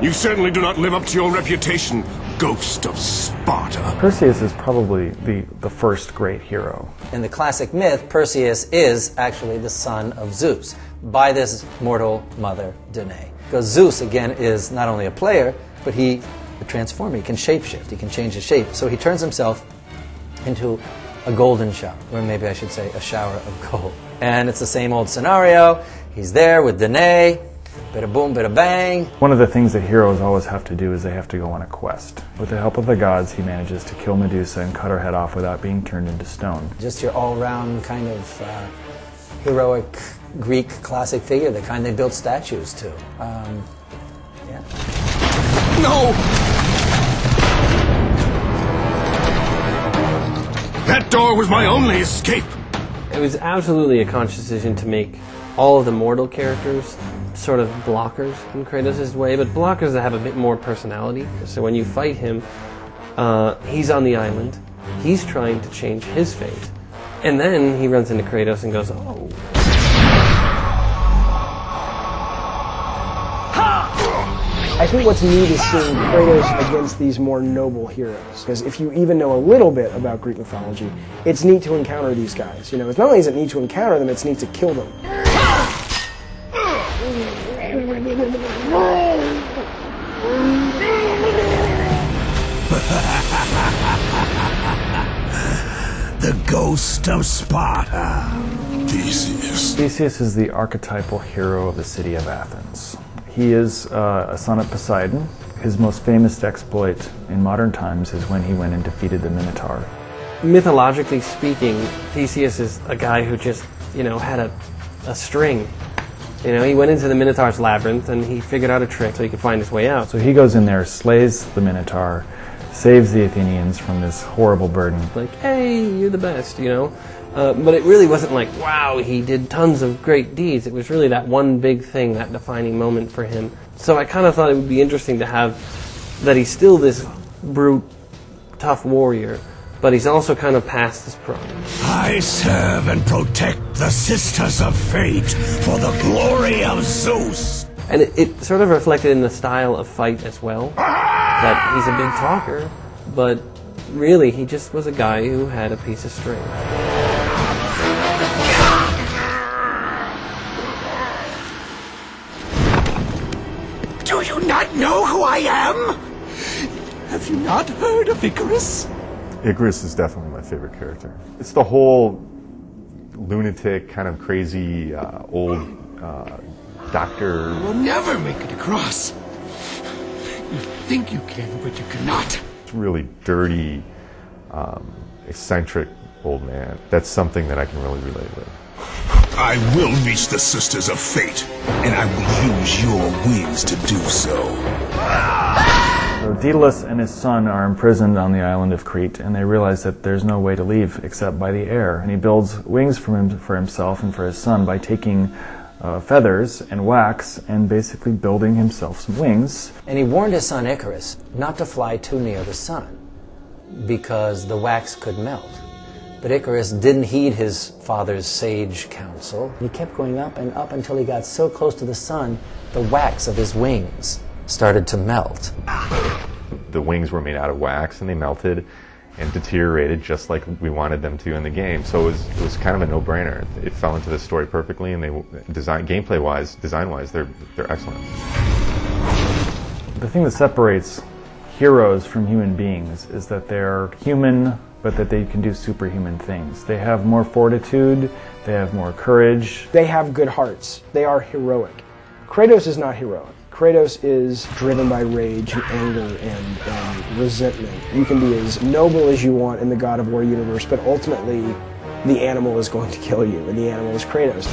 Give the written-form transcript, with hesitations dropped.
You certainly do not live up to your reputation, ghost of Sparta. Perseus is probably the first great hero. In the classic myth, Perseus is actually the son of Zeus by this mortal mother, Danae. Because Zeus, again, is not only a player, but he a transformer. He can shapeshift. He can change his shape. So he turns himself into a golden shower, or maybe I should say a shower of gold. And it's the same old scenario. He's there with Danae. Bada boom, bada bang. One of the things that heroes always have to do is they have to go on a quest. With the help of the gods, he manages to kill Medusa and cut her head off without being turned into stone. Just your all-round kind of heroic Greek classic figure, the kind they built statues to. Yeah. No! That door was my only escape! It was absolutely a conscious decision to make all of the mortal characters sort of blockers in Kratos' way, but blockers that have a bit more personality. So when you fight him, he's on the island, he's trying to change his fate, and then he runs into Kratos and goes, oh. I think what's neat is seeing Kratos against these more noble heroes. Because if you even know a little bit about Greek mythology, it's neat to encounter these guys. You know, it's not only is it neat to encounter them, it's neat to kill them. The ghost of Sparta. Theseus. Theseus is the archetypal hero of the city of Athens. He is a son of Poseidon. His most famous exploit in modern times is when he went and defeated the Minotaur. Mythologically speaking, Theseus is a guy who just, had a string. He went into the Minotaur's labyrinth and he figured out a trick so he could find his way out. So he goes in there, slays the Minotaur, saves the Athenians from this horrible burden. Like, hey, you're the best, But it really wasn't like, wow, he did tons of great deeds. It was really that one big thing, that defining moment for him. So I kind of thought it would be interesting to have that he's still this brute, tough warrior, but he's also kind of past his prime. I serve and protect the Sisters of Fate for the glory of Zeus. And it sort of reflected in the style of fight as well, that he's a big talker, but really he just was a guy who had a piece of string. Do you not know who I am? Have you not heard of Icarus? Icarus is definitely my favorite character. It's the whole lunatic, kind of crazy, old doctor. You will never make it across. You think you can, but you cannot. It's a really dirty, eccentric old man. That's something that I can really relate with. I will reach the Sisters of Fate, and I will use your wings to do so. So Daedalus and his son are imprisoned on the island of Crete, and they realize that there's no way to leave except by the air. And he builds wings for himself and for his son by taking feathers and wax and basically building himself some wings. And he warned his son Icarus not to fly too near the sun because the wax could melt. But Icarus didn't heed his father's sage counsel. He kept going up and up until he got so close to the sun, the wax of his wings started to melt. The wings were made out of wax and they melted and deteriorated just like we wanted them to in the game. So it was kind of a no-brainer. It fell into the story perfectly, and gameplay-wise, design-wise, they're excellent. The thing that separates heroes from human beings is that they're human, but that they can do superhuman things. They have more fortitude, they have more courage. They have good hearts. They are heroic. Kratos is not heroic. Kratos is driven by rage and anger and resentment. You can be as noble as you want in the God of War universe, but ultimately the animal is going to kill you, and the animal is Kratos.